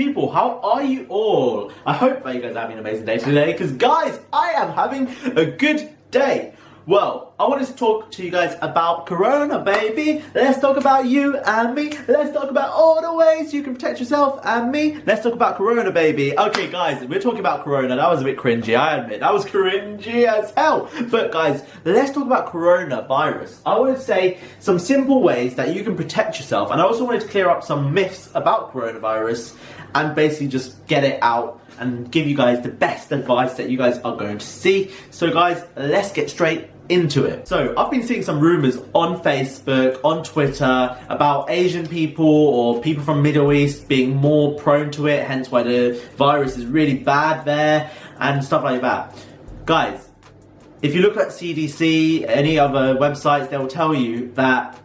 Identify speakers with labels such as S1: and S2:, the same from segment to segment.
S1: people, how are you all? I hope that you guys are having an amazing day today, because guys, I am having a good day. Well, I wanted to talk to you guys about Corona, baby. Let's talk about you and me. Let's talk about all the ways you can protect yourself and me. Let's talk about Corona, baby. Okay, guys, we're talking about Corona. That was a bit cringy, I admit. That was cringy as hell. But guys, let's talk about coronavirus. I want to say some simple ways that you can protect yourself. And I also wanted to clear up some myths about coronavirus and basically just get it out and give you guys the best advice that you guys are going to see. So guys, let's get straight into it. So I've been seeing some rumors on Facebook, on Twitter about Asian people or people from Middle East being more prone to it, hence why the virus is really bad there and stuff like that. Guys, if you look at CDC, any other websites, they will tell you that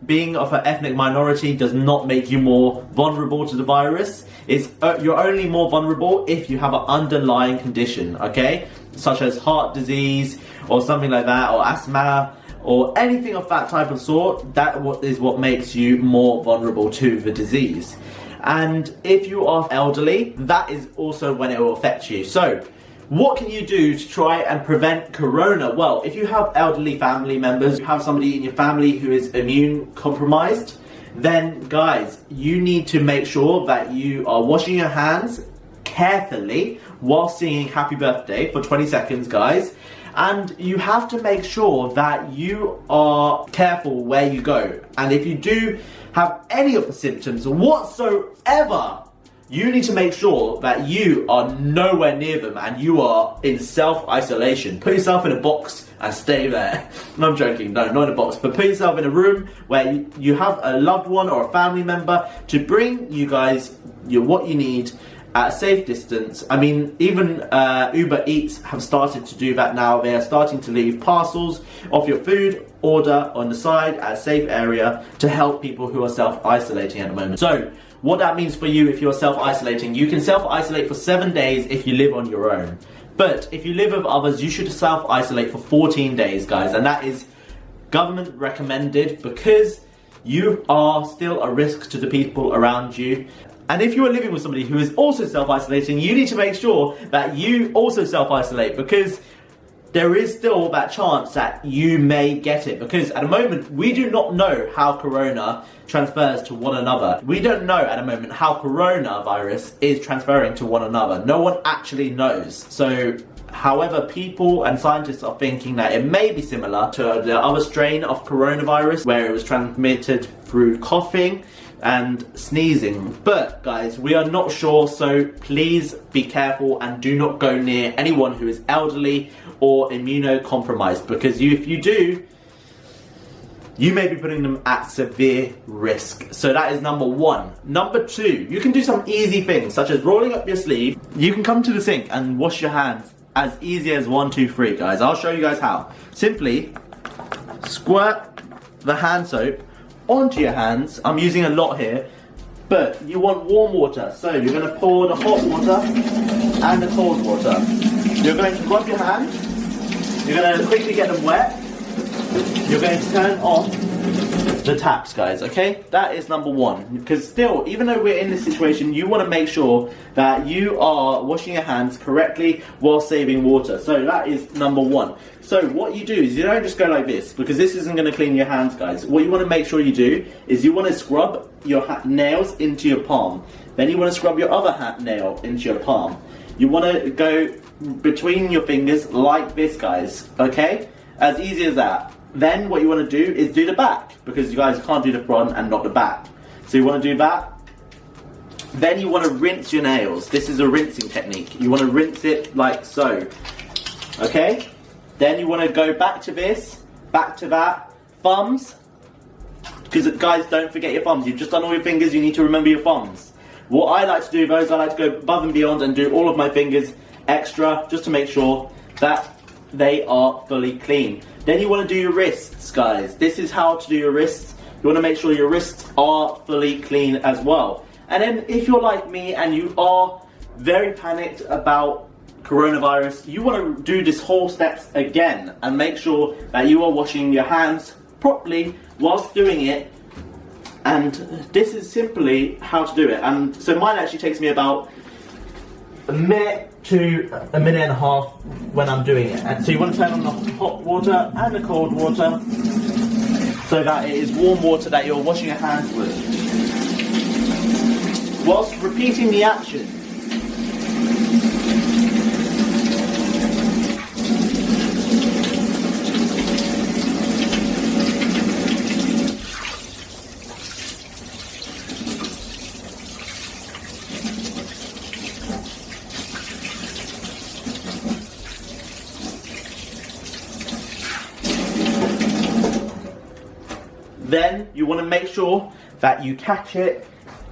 S1: being of an ethnic minority does not make you more vulnerable to the virus. You're only more vulnerable if you have an underlying condition, okay? Such as heart disease or something like that, or asthma, or anything of that type of sort. That is what makes you more vulnerable to the disease. And if you are elderly, that is also when it will affect you. So, what can you do to try and prevent corona? Well, if you have elderly family members, you have somebody in your family who is immune compromised, then guys, you need to make sure that you are washing your hands carefully while singing happy birthday for 20 seconds, guys. And you have to make sure that you are careful where you go. And if you do have any of the symptoms whatsoever, you need to make sure that you are nowhere near them and you are in self-isolation. Put yourself in a box and stay there. No, I'm joking, no, not in a box, but put yourself in a room where you have a loved one or a family member to bring you guys what you need at a safe distance. I mean, even Uber Eats have started to do that now. They are starting to leave parcels of your food order on the side at a safe area to help people who are self-isolating at the moment. So, what that means for you if you're self-isolating, you can self-isolate for 7 days if you live on your own. But if you live with others, you should self-isolate for 14 days, guys. And that is government recommended because you are still a risk to the people around you. And if you are living with somebody who is also self-isolating, you need to make sure that you also self-isolate, because there is still that chance that you may get it, because at the moment we do not know how corona transfers to one another. We don't know at the moment how coronavirus is transferring to one another. No one actually knows. So however, people and scientists are thinking that it may be similar to the other strain of coronavirus where it was transmitted through coughing and sneezing. But guys, we are not sure, so please be careful and do not go near anyone who is elderly or immunocompromised, because if you do, you may be putting them at severe risk. So that is number one. Number two, you can do some easy things such as rolling up your sleeve. You can come to the sink and wash your hands as easy as 1, 2, 3, guys. I'll show you guys how. Simply squirt the hand soap onto your hands. I'm using a lot here, but you want warm water. So you're going to pour the hot water and the cold water. You're going to rub your hand. You're going to quickly get them wet. You're going to turn on the taps, guys, okay? That is number one. Because still, even though we're in this situation, you want to make sure that you are washing your hands correctly while saving water. So that is number one. So what you do is you don't just go like this, because this isn't going to clean your hands, guys. What you want to make sure you do is you want to scrub your nails into your palm. Then you want to scrub your other nail into your palm. You want to go between your fingers like this, guys, okay? As easy as that. Then what you want to do is do the back, because you guys can't do the front and not the back. So you want to do that. Then you want to rinse your nails. This is a rinsing technique. You want to rinse it like so, okay? Then you want to go back to this, back to that. Thumbs, because guys, don't forget your thumbs. You've just done all your fingers, you need to remember your thumbs. What I like to do, guys, I like to go above and beyond and do all of my fingers extra, just to make sure that they are fully clean. Then you want to do your wrists, guys. This is how to do your wrists. You want to make sure your wrists are fully clean as well. And then if you're like me and you are very panicked about coronavirus, you want to do this whole steps again and make sure that you are washing your hands properly whilst doing it, And this is simply how to do it. And so mine actually takes me about a minute to a minute and a half when I'm doing it. And so you want to turn on the hot water and the cold water so that it is warm water that you're washing your hands with, whilst repeating the action. Then you want to make sure that you catch it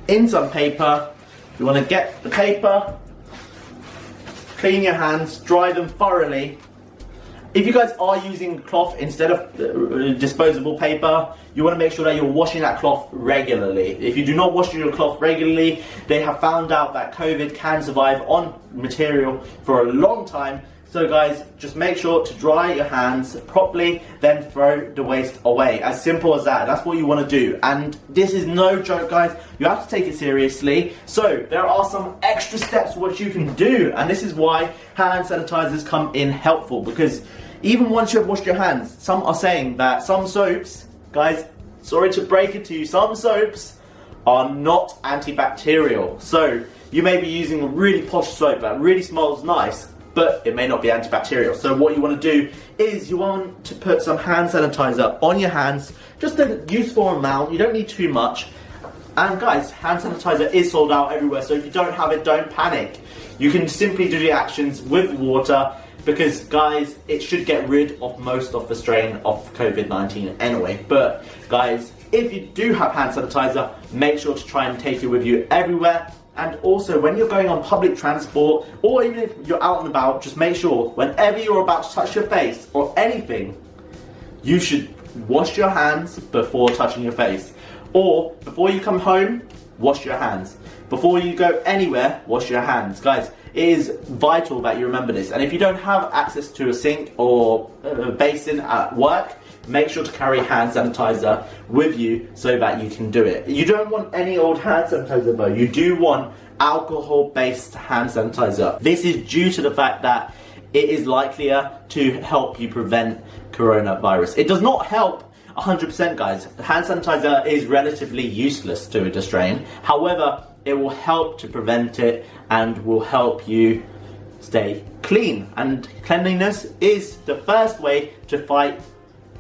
S1: in some paper. You want to get the paper, clean your hands, dry them thoroughly. If you guys are using cloth instead of disposable paper, you want to make sure that you're washing that cloth regularly. If you do not wash your cloth regularly, they have found out that COVID can survive on material for a long time. So guys, just make sure to dry your hands properly, then throw the waste away. As simple as that. That's what you want to do. And this is no joke, guys. You have to take it seriously. So there are some extra steps what you can do. And this is why hand sanitizers come in helpful. Because even once you have washed your hands, some are saying that some soaps, guys, sorry to break it to you, some soaps are not antibacterial. So you may be using a really posh soap that really smells nice, but it may not be antibacterial. So what you want to do is you want to put some hand sanitizer on your hands, just a useful amount. You don't need too much. And guys, hand sanitizer is sold out everywhere, so if you don't have it, don't panic. You can simply do the actions with water, because guys, it should get rid of most of the strain of COVID-19 anyway. But guys, if you do have hand sanitizer, make sure to try and take it with you everywhere. And also, when you're going on public transport, or even if you're out and about, just make sure whenever you're about to touch your face or anything, you should wash your hands before touching your face. Or before you come home, wash your hands. Before you go anywhere, wash your hands. Guys, it is vital that you remember this. And if you don't have access to a sink or a basin at work, make sure to carry hand sanitizer with you so that you can do it. You don't want any old hand sanitizer though. You do want alcohol-based hand sanitizer. This is due to the fact that it is likelier to help you prevent coronavirus. It does not help 100%, guys. Hand sanitizer is relatively useless to the strain. However, it will help to prevent it and will help you stay clean. And cleanliness is the first way to fight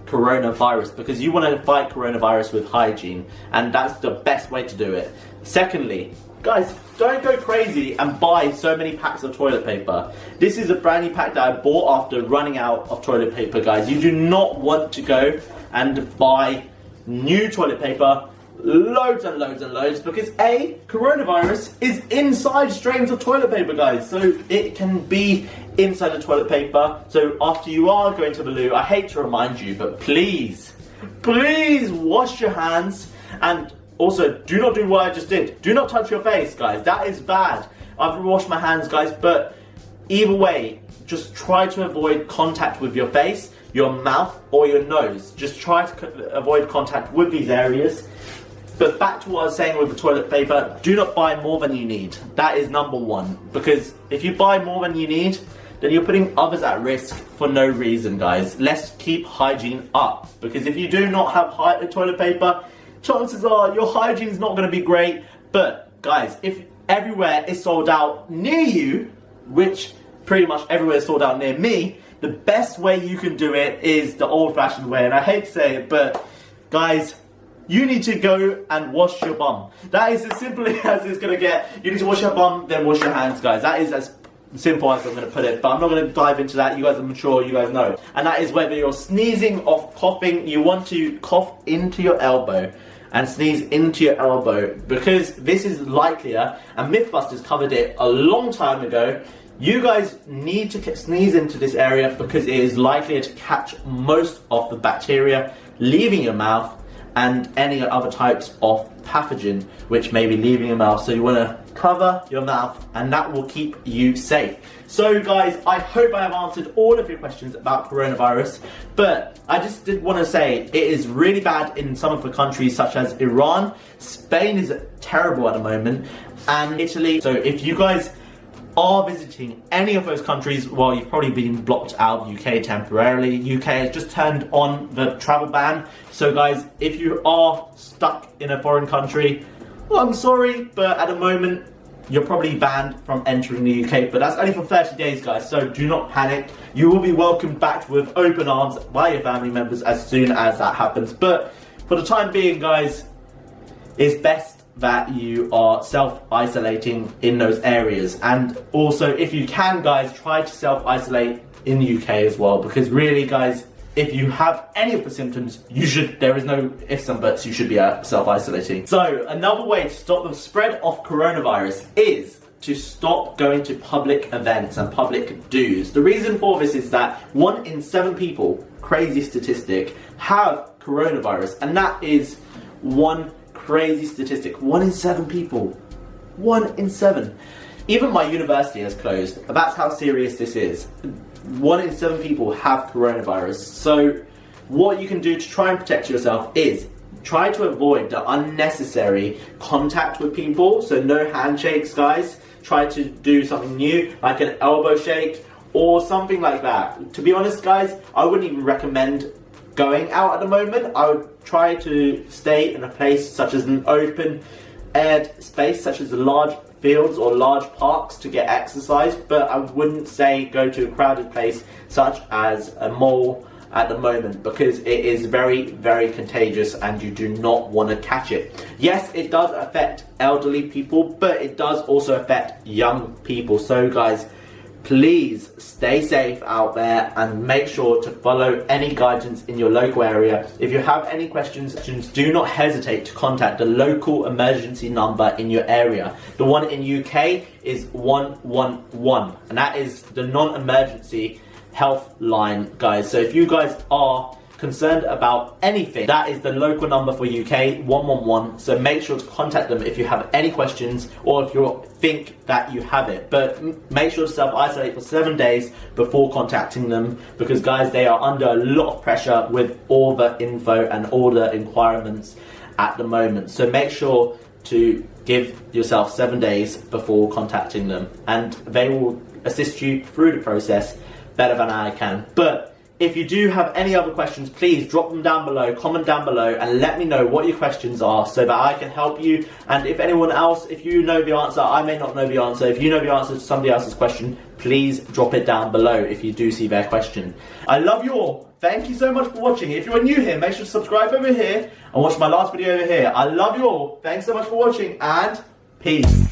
S1: coronavirus, because you want to fight coronavirus with hygiene, and that's the best way to do it. Secondly, guys, don't go crazy and buy so many packs of toilet paper. This is a brand new pack that I bought after running out of toilet paper, guys. You do not want to go and buy new toilet paper, loads and loads and loads, because A, coronavirus is inside strains of toilet paper, guys, so it can be inside the toilet paper. So after you are going to the loo, I hate to remind you, but please wash your hands. And also, do not do what I just did. Do not touch your face, guys. That is bad. I've washed my hands, guys, but either way, just try to avoid contact with your face, your mouth, or your nose. Just try to avoid contact with these areas. But back to what I was saying with the toilet paper, do not buy more than you need. That is number one. Because if you buy more than you need, then you're putting others at risk for no reason, guys. Let's keep hygiene up. Because if you do not have toilet paper, chances are your hygiene is not going to be great. But guys, if everywhere is sold out near you, which pretty much everywhere is sold out near me, the best way you can do it is the old-fashioned way. And I hate to say it, but guys, you need to go and wash your bum. That is as simple as it's going to get. You need to wash your bum, then wash your hands, guys. That is as simple as I'm going to put it, but I'm not going to dive into that. You guys are mature, you guys know. And that is whether you're sneezing or coughing, you want to cough into your elbow and sneeze into your elbow, because this is likelier, and Mythbusters covered it a long time ago. You guys need to sneeze into this area because it is likelier to catch most of the bacteria leaving your mouth and any other types of pathogen which may be leaving your mouth. So you want to cover your mouth, and that will keep you safe. So guys, I hope I have answered all of your questions about coronavirus, but I just did want to say it is really bad in some of the countries such as Iran. Spain is terrible at the moment, and Italy. So if you guys are visiting any of those countries, well, you've probably been blocked out of UK temporarily. UK has just turned on the travel ban. So guys, if you are stuck in a foreign country, well, I'm sorry, but at the moment, you're probably banned from entering the UK, but that's only for 30 days, guys, so do not panic. You will be welcomed back with open arms by your family members as soon as that happens. But for the time being, guys, it's best that you are self-isolating in those areas. And also, if you can, guys, try to self-isolate in the UK as well, because really, guys, if you have any of the symptoms, there is no ifs and buts, you should be self-isolating. So another way to stop the spread of coronavirus is to stop going to public events and public do's. The reason for this is that 1 in 7 people, crazy statistic, have coronavirus, and that is one crazy statistic. 1 in 7 people. 1 in 7. Even my university has closed. That's how serious this is. 1 in 7 people have coronavirus. So what you can do to try and protect yourself is try to avoid the unnecessary contact with people. So no handshakes, guys. Try to do something new, like an elbow shake or something like that. To be honest, guys, I wouldn't even recommend going out at the moment. I would try to stay in a place such as an open aired space, such as large fields or large parks, to get exercise, but I wouldn't say go to a crowded place such as a mall at the moment, because it is very, very contagious and you do not want to catch it. Yes, it does affect elderly people, but it does also affect young people. So guys, please stay safe out there and make sure to follow any guidance in your local area. If you have any questions, do not hesitate to contact the local emergency number in your area. The one in UK is 111, and that is the non-emergency health line, guys. So if you guys are concerned about anything, that is the local number for UK, 111. So make sure to contact them if you have any questions or if you think that you have it. But make sure to self-isolate for 7 days before contacting them, because guys, they are under a lot of pressure with all the info and all the requirements at the moment. So make sure to give yourself 7 days before contacting them, and they will assist you through the process better than I can. But if you do have any other questions, please drop them down below, comment down below, and let me know what your questions are so that I can help you. And if anyone else, if you know the answer, I may not know the answer. If you know the answer to somebody else's question, please drop it down below if you do see their question. I love you all. Thank you so much for watching. If you're new here, make sure to subscribe over here and watch my last video over here. I love you all. Thanks so much for watching, and peace.